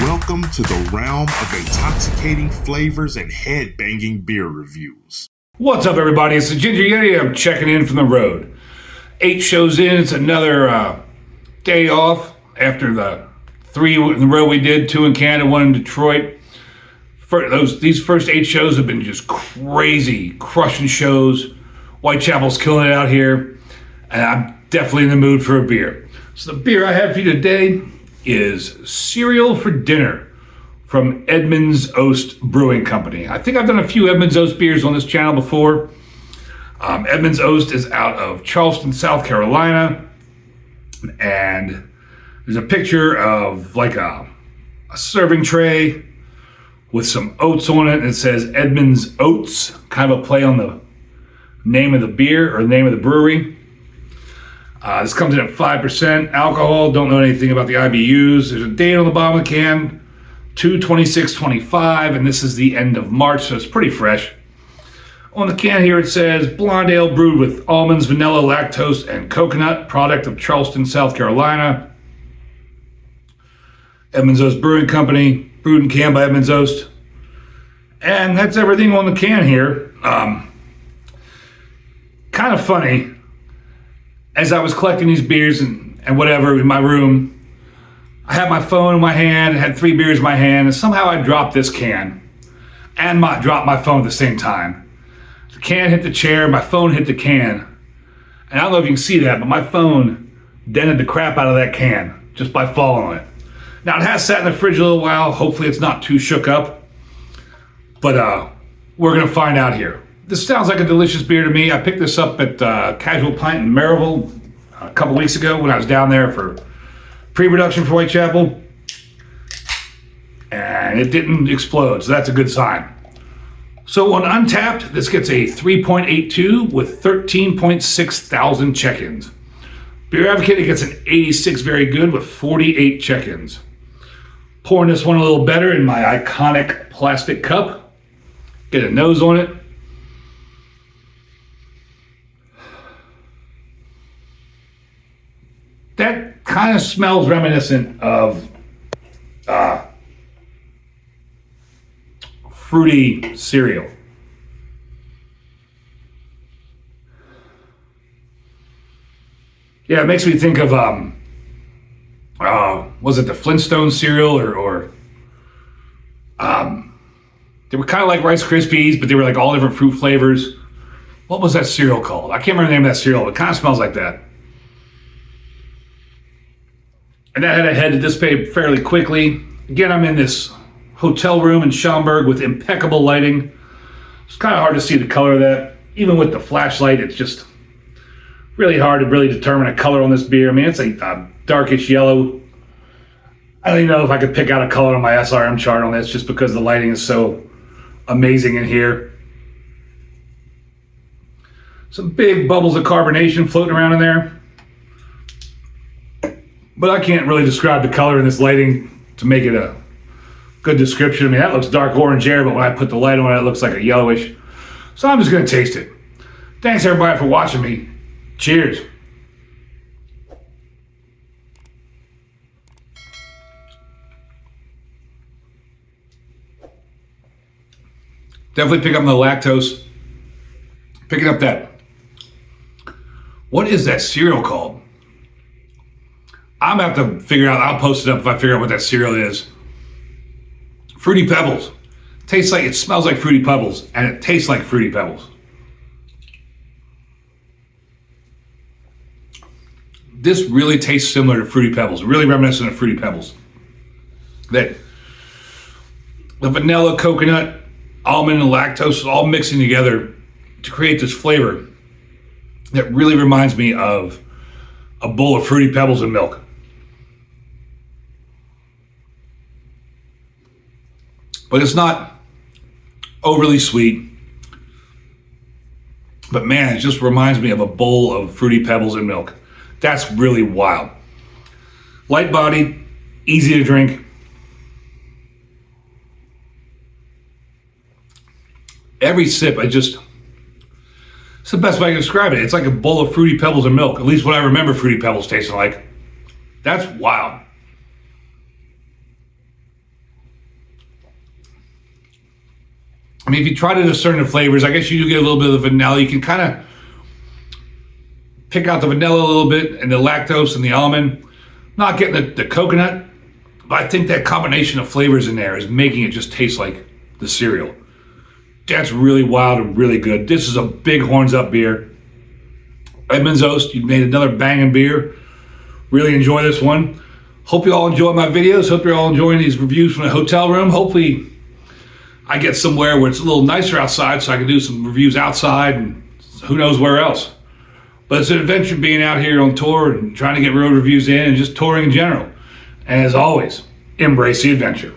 Welcome to the realm of intoxicating flavors and head-banging beer reviews. What's up, everybody? It's the Ginger Yeti. I'm checking in from the road. 8 shows in. It's another day off after the 3 in the row we did, 2 in Canada, 1 in Detroit. These first 8 shows have been just crazy, crushing shows. Whitechapel's killing it out here, and I'm definitely in the mood for a beer. So the beer I have for you today is Cereal for Dinner from Edmund's Oast Brewing Company. I think I've done a few Edmund's Oast beers on this channel before. Edmund's Oast is out of Charleston, South Carolina, and there's a picture of like a serving tray with some oats on it, and it says Edmund's Oats, kind of a play on the name of the beer or the name of the brewery. This comes in at 5% alcohol. Don't know anything about the IBUs. There's a date on the bottom of the can, 2/26/25, and this is the end of March, so it's pretty fresh. On the can here it says blonde ale brewed with almonds, vanilla, lactose, and coconut, product of Charleston, South Carolina. Edmund's Oast Brewing Company, brewed and canned by Edmund's Oast. And that's everything on the can here. Kind of funny, as I was collecting these beers and whatever in my room, I had my phone in my hand, had 3 beers in my hand, and somehow I dropped this can and dropped my phone at the same time. The can hit the chair, my phone hit the can. And I don't know if you can see that, but my phone dented the crap out of that can just by falling on it. Now, it has sat in the fridge a little while. Hopefully it's not too shook up. But we're going to find out here. This sounds like a delicious beer to me. I picked this up at Casual Pint in Maryville a couple weeks ago when I was down there for pre-production for Whitechapel. And it didn't explode, so that's a good sign. So on Untapped, this gets a 3.82 with 13.6 thousand check-ins. Beer Advocate, it gets an 86 very good with 48 check-ins. Pouring this one a little better in my iconic plastic cup. Get a nose on it. That kind of smells reminiscent of fruity cereal. Yeah, it makes me think of was it the Flintstone cereal or they were kind of like Rice Krispies, but they were like all different fruit flavors. What was that cereal called? I can't remember the name of that cereal, but it kind of smells like that. And that had a head to dissipate fairly quickly. Again, I'm in this hotel room in Schaumburg with impeccable lighting. It's kind of hard to see the color of that. Even with the flashlight, it's just really hard to really determine a color on this beer. I mean, it's a darkish yellow. I don't even know if I could pick out a color on my SRM chart on this just because the lighting is so amazing in here. Some big bubbles of carbonation floating around in there. But I can't really describe the color in this lighting to make it a good description. I mean, that looks dark orange air, but when I put the light on it, it looks like a yellowish. So I'm just going to taste it. Thanks, everybody, for watching me. Cheers. Definitely pick up the lactose. Picking up that. What is that cereal called? I'm going to have to figure out, I'll post it up if I figure out what that cereal is. Fruity Pebbles. It smells like Fruity Pebbles, and it tastes like Fruity Pebbles. This really tastes similar to Fruity Pebbles, really reminiscent of Fruity Pebbles. The vanilla, coconut, almond, and lactose all mixing together to create this flavor that really reminds me of a bowl of Fruity Pebbles and milk. But it's not overly sweet. But man, it just reminds me of a bowl of Fruity Pebbles and milk. That's really wild. Light bodied, easy to drink. Every sip, it's the best way I can describe it. It's like a bowl of Fruity Pebbles and milk, at least what I remember Fruity Pebbles tasting like. That's wild. I mean, if you try to discern the flavors, I guess you do get a little bit of the vanilla. You can kind of pick out the vanilla a little bit and the lactose and the almond. Not getting the coconut, but I think that combination of flavors in there is making it just taste like the cereal. That's really wild and really good. This is a big horns up beer. Edmund's Oast, you made another banging beer. Really enjoy this one. Hope you all enjoy my videos. Hope you're all enjoying these reviews from the hotel room. Hopefully I get somewhere where it's a little nicer outside so I can do some reviews outside and who knows where else. But it's an adventure being out here on tour and trying to get road reviews in and just touring in general. And as always, embrace the adventure.